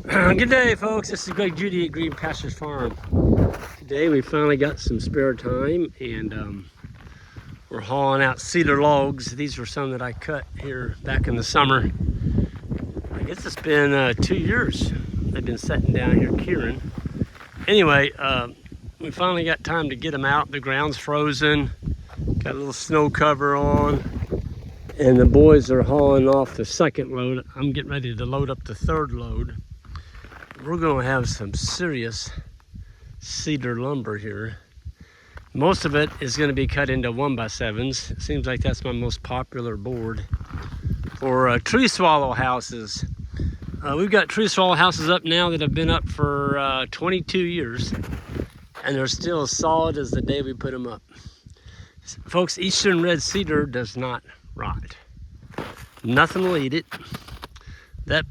Good day, folks. This is Greg Judy at Green Pastures Farm. Today we finally got some spare time, and we're hauling out cedar logs. These were some that I cut here back in the summer. I guess it's been 2 years they've been sitting down here curing. Anyway, we finally got time to get them out. The ground's frozen, got a little snow cover on, and the boys are hauling off the second load. I'm getting ready to load up the third load. We're going to have some serious cedar lumber here. Most of it is going to be cut into 1x7s. It seems like that's my most popular board for tree swallow houses. We've got tree swallow houses up now that have been up for 22 years, and they're still as solid as the day we put them up. Folks, Eastern red cedar does not rot. Nothing will eat it. That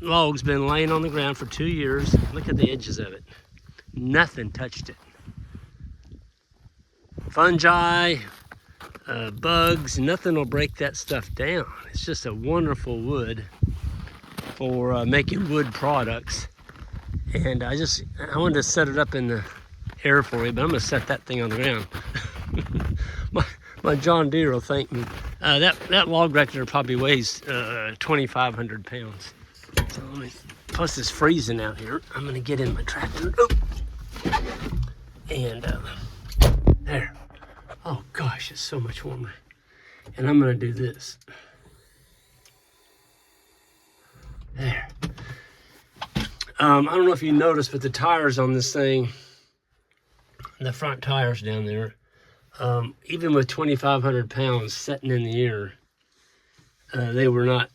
log's been laying on the ground for 2 years. Look at the edges of it. Nothing touched it. Fungi, bugs, nothing will break that stuff down. It's just a wonderful wood for making wood products. And I wanted to set it up in the air for you, but I'm gonna set that thing on the ground. my John Deere will thank me. That log right there probably weighs 2,500 pounds. So plus it's freezing out here. I'm gonna get in my tractor. And there. Oh gosh, it's so much warmer. And I'm gonna do this. There. I don't know if you noticed, but the tires on this thing, the front tires down there, even with 2,500 pounds sitting in the air, they were not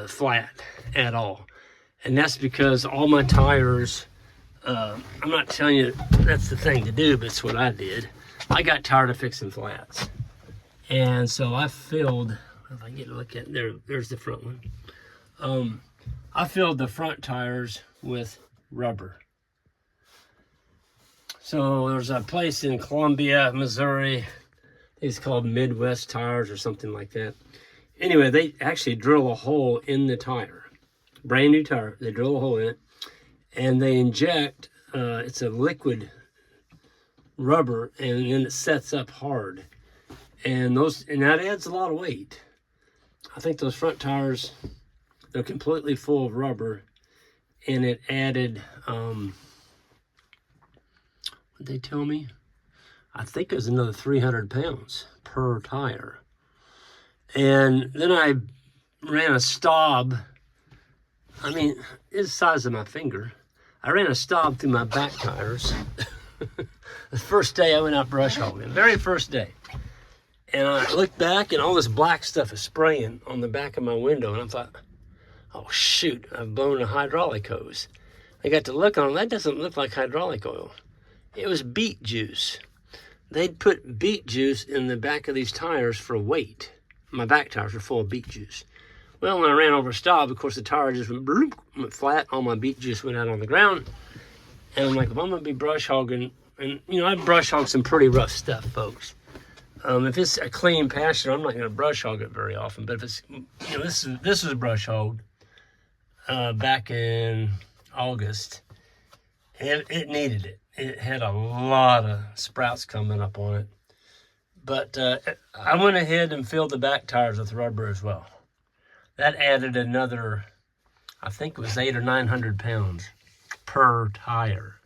flat at all. And that's because all my tires, I'm not telling you that's the thing to do, but it's what I did. I got tired of fixing flats. And so I filled, if I get a look at it, there's the front one. I filled the front tires with rubber. So there's a place in Columbia, Missouri. It's called Midwest Tires or something like that. Anyway, they actually drill a hole in the tire. Brand new tire. They drill a hole in it, and they inject, it's a liquid rubber, and then it sets up hard. And that adds a lot of weight. I think those front tires, they're completely full of rubber, and it added, what'd they tell me? I think it was another 300 pounds per tire. And then I ran a stub. I mean, it's the size of my finger. I ran a stub through my back tires. The first day I went out brush hogging, very first day. And I looked back and all this black stuff is spraying on the back of my window. And I thought, oh shoot, I've blown a hydraulic hose. I got to look on it, that doesn't look like hydraulic oil. It was beet juice. They'd put beet juice in the back of these tires for weight. My back tires were full of beet juice. Well, when I ran over a stop, of course, the tire just went flat. All my beet juice went out on the ground. And I'm like, well, I'm going to be brush hogging. And, you know, I brush hog some pretty rough stuff, folks. If it's a clean pasture, I'm not going to brush hog it very often. But if it's, you know, this was brush hogged back in August. And it needed it. It had a lot of sprouts coming up on it. But I went ahead and filled the back tires with rubber as well. That added another, I think it was 800 or 900 pounds per tire.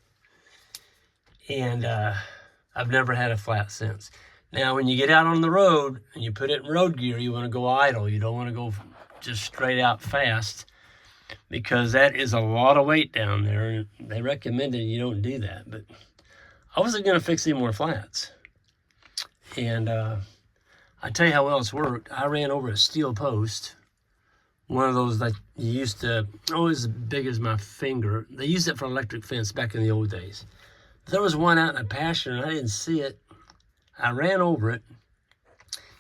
And I've never had a flat since. Now, when you get out on the road and you put it in road gear, you want to go idle. You don't want to go just straight out fast, because that is a lot of weight down there. They recommended you don't do that. But I wasn't going to fix any more flats. And I tell you how well it's worked. I ran over a steel post, one of those that you used to, as big as my finger. They used it for electric fence back in the old days. There was one out in a pasture and I didn't see it. I ran over it.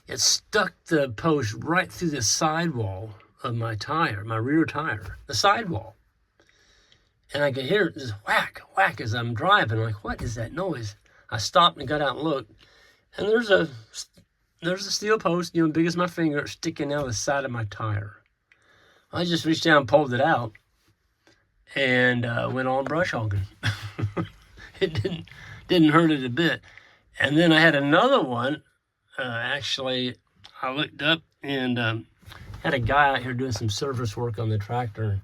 It stuck the post right through the sidewall of my tire, my rear tire, the sidewall. And I could hear it just whack, whack as I'm driving. I'm like, what is that noise? I stopped and got out and looked. And there's a steel post, big as my finger, sticking out of the side of my tire. I just reached down and pulled it out, and went on brush hogging. It didn't hurt it a bit. And then I had another one. Actually, I looked up and had a guy out here doing some service work on the tractor.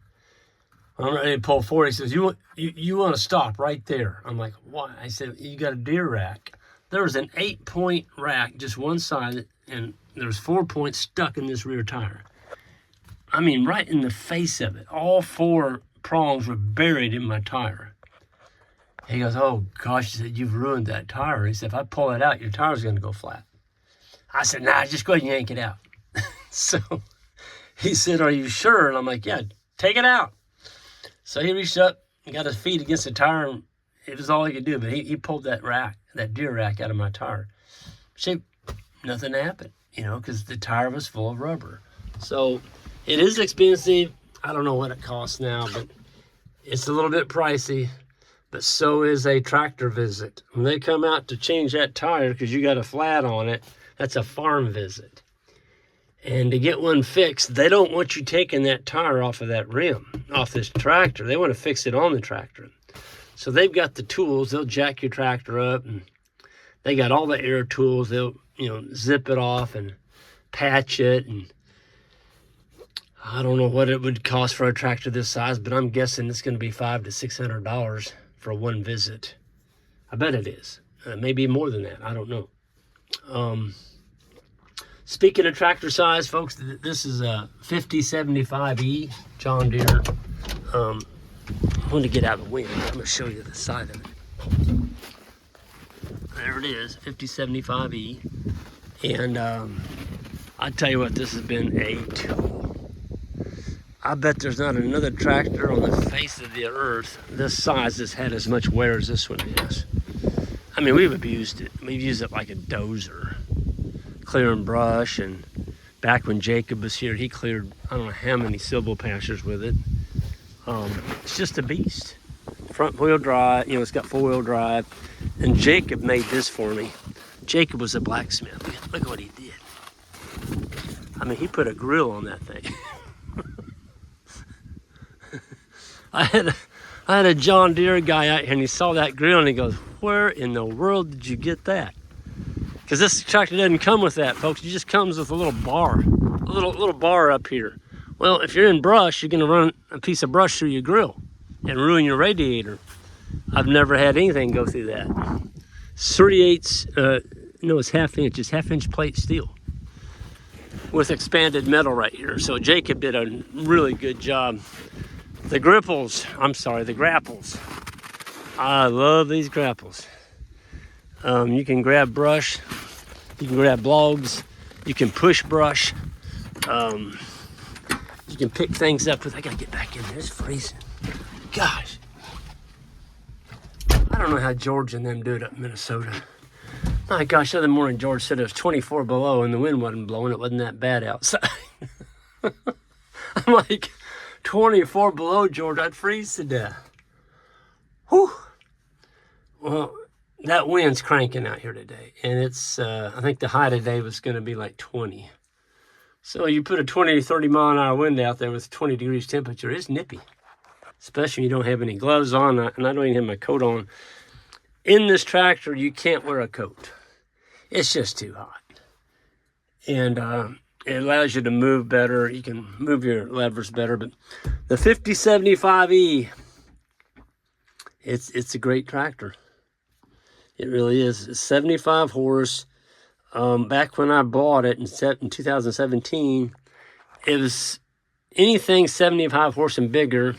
I'm ready to pull forward. He says, you want to stop right there. I'm like, why? I said, you got a deer rack. There was an 8-point rack, just one side, and there's 4 points stuck in this rear tire. I mean, right in the face of it. All 4 prongs were buried in my tire. He goes, oh gosh, he said, you've ruined that tire. He said, if I pull it out, your tire's going to go flat. I said, nah, just go ahead and yank it out. So he said, are you sure? And I'm like, yeah, take it out. So he reached up and got his feet against the tire, and it was all he could do. But he pulled that deer rack out of my tire. See, nothing happened, because the tire was full of rubber. So it is expensive. I don't know what it costs now, but it's a little bit pricey. But so is a tractor visit. When they come out to change that tire because you got a flat on it, that's a farm visit. And to get one fixed, they don't want you taking that tire off of that rim, off this tractor. They want to fix it on the tractor. So they've got the tools. They'll jack your tractor up, and they got all the air tools. They'll, zip it off and patch it. And I don't know what it would cost for a tractor this size, but I'm guessing it's going to be $500 to $600 for one visit. I bet it is. Maybe more than that. I don't know. Speaking of tractor size, folks, this is a 5075E John Deere. I'm going to get out of the wind. I'm going to show you the side of it. There it is, 5075E. And I tell you what, this has been a tool. I bet there's not another tractor on the face of the earth this size that's had as much wear as this one has. I mean, we've abused it. We've used it like a dozer, clearing brush. And back when Jacob was here, he cleared, I don't know how many silvo pastures with it. It's just a beast. Front wheel drive, it's got 4-wheel drive. And Jacob made this for me. Jacob was a blacksmith. Look at what he did. I mean, he put a grill on that thing. I had a John Deere guy out here, and he saw that grill, and he goes, where in the world did you get that? Because this tractor doesn't come with that, folks. It just comes with a little bar, a little bar up here. Well, if you're in brush, you're going to run a piece of brush through your grill and ruin your radiator. I've never had anything go through that. 3/8, it's half-inch. It's half-inch plate steel with expanded metal right here. So Jacob did a really good job. The grapples. I love these grapples. You can grab brush, you can grab logs, you can push brush, you can pick things up with. I gotta get back in there, it's freezing. Gosh. I don't know how George and them do it up in Minnesota. My gosh, the other morning George said it was 24 below and the wind wasn't blowing. It wasn't that bad outside. I'm like, 24 below, George, I'd freeze to death. Whew. Well, that wind's cranking out here today. And it's, I think the high today was going to be like 20. So you put a 20 to 30 mile an hour wind out there with 20 degrees temperature, it's nippy. Especially when you don't have any gloves on, and I don't even have my coat on. In this tractor, you can't wear a coat. It's just too hot. And it allows you to move better. You can move your levers better. But the 5075E, it's a great tractor. It really is. It's 75 horse. Back when I bought it in 2017, it was anything 75 horse and bigger.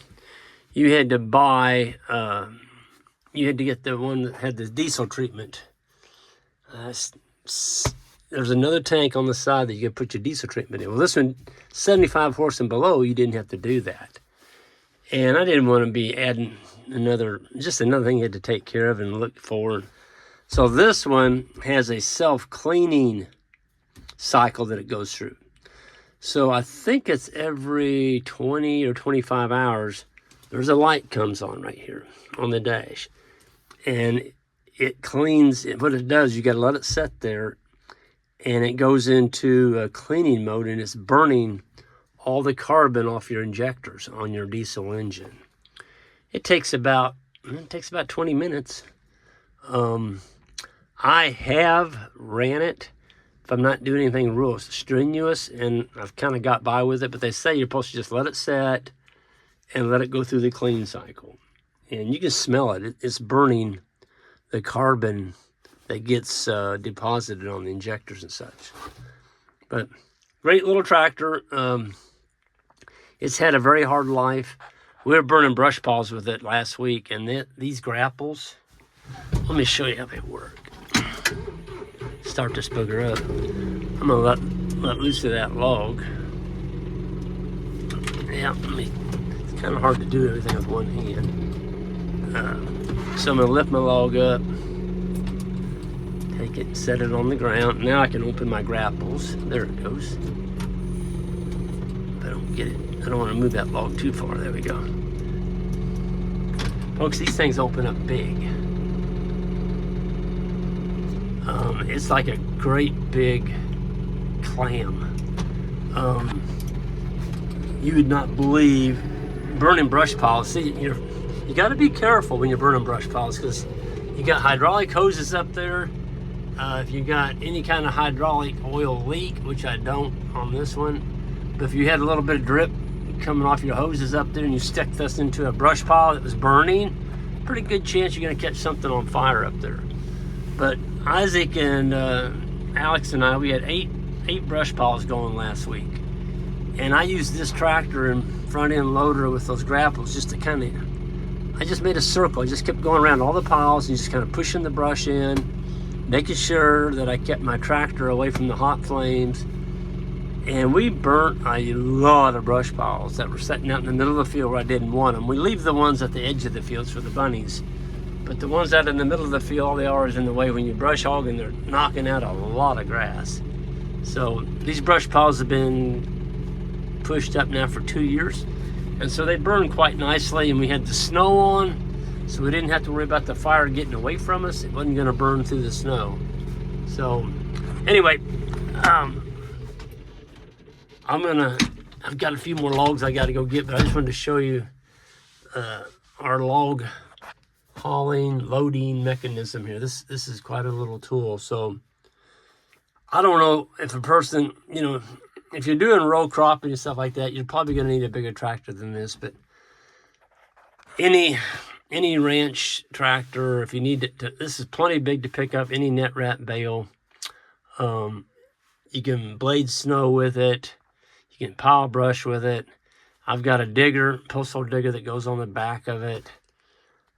You had to buy, you had to get the one that had the diesel treatment. There's another tank on the side that you could put your diesel treatment in. Well, this one, 75 horse and below, you didn't have to do that. And I didn't want to be adding another thing you had to take care of and look for. So this one has a self-cleaning cycle that it goes through. So I think it's every 20 or 25 hours, there's a light comes on right here on the dash. And it cleans, what it does, you got to let it set there, and it goes into a cleaning mode, and it's burning all the carbon off your injectors on your diesel engine. It takes about 20 minutes. I have ran it if I'm not doing anything real strenuous, and I've kind of got by with it, but they say you're supposed to just let it set and let it go through the clean cycle. And you can smell it. It's burning the carbon that gets deposited on the injectors and such. But great little tractor. It's had a very hard life. We were burning brush piles with it last week, and these grapples, let me show you how they work. Start this booger up. I'm gonna let loose of that log. Yeah, it's kind of hard to do everything with one hand. So I'm gonna lift my log up, take it and set it on the ground. Now I can open my grapples. There it goes. If I don't get it, I don't want to move that log too far. There we go. Folks, these things open up big. It's like a great big clam. You would not believe burning brush piles. See, you got to be careful when you're burning brush piles, because you got hydraulic hoses up there. If you got any kind of hydraulic oil leak, which I don't on this one, but if you had a little bit of drip coming off your hoses up there and you stick this into a brush pile that was burning, pretty good chance you're going to catch something on fire up there. But Isaac and Alex and I, we had eight brush piles going last week, and I used this tractor and front end loader with those grapples just to kind of, I just made a circle. I just kept going around all the piles and just kind of pushing the brush in, making sure that I kept my tractor away from the hot flames. And we burnt a lot of brush piles that were sitting out in the middle of the field where I didn't want them. We leave the ones at the edge of the fields for the bunnies, but the ones out in the middle of the field, all they are is in the way when you brush hog, and they're knocking out a lot of grass. So these brush piles have been pushed up now for 2 years, and so they burn quite nicely. And we had the snow on, so we didn't have to worry about the fire getting away from us. It wasn't going to burn through the snow. So anyway, I've got a few more logs I got to go get, but I just wanted to show you our log hauling, loading mechanism here. This is quite a little tool. So I don't know if a person, if you're doing row cropping and stuff like that, you're probably going to need a bigger tractor than this. But any ranch tractor, if you need it to, this is plenty big to pick up any net wrap bale. You can blade snow with it. You can pile brush with it. I've got a digger, postal digger that goes on the back of it.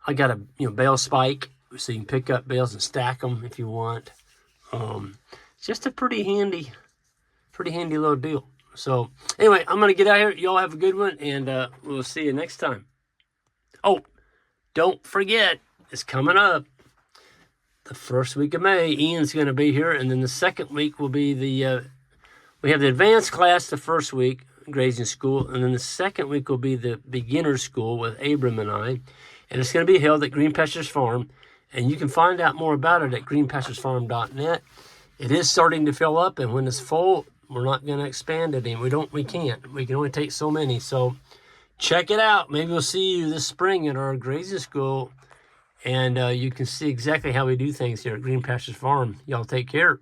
I got a bale spike, so you can pick up bales and stack them if you want. It's just a pretty handy little deal. So anyway, I'm gonna get out here. Y'all have a good one, and we'll see you next time. Oh, don't forget, it's coming up. The first week of May, Ian's gonna be here, and then the second week will be we have the advanced class the first week, grazing school, and then the second week will be the beginner school with Abram and I. And it's going to be held at Green Pastures Farm, and you can find out more about it at greenpasturesfarm.net. It is starting to fill up, and when it's full, we're not going to expand it, and we can't. We can only take so many. So check it out. Maybe we'll see you this spring at our grazing school, and you can see exactly how we do things here at Green Pastures Farm. Y'all take care.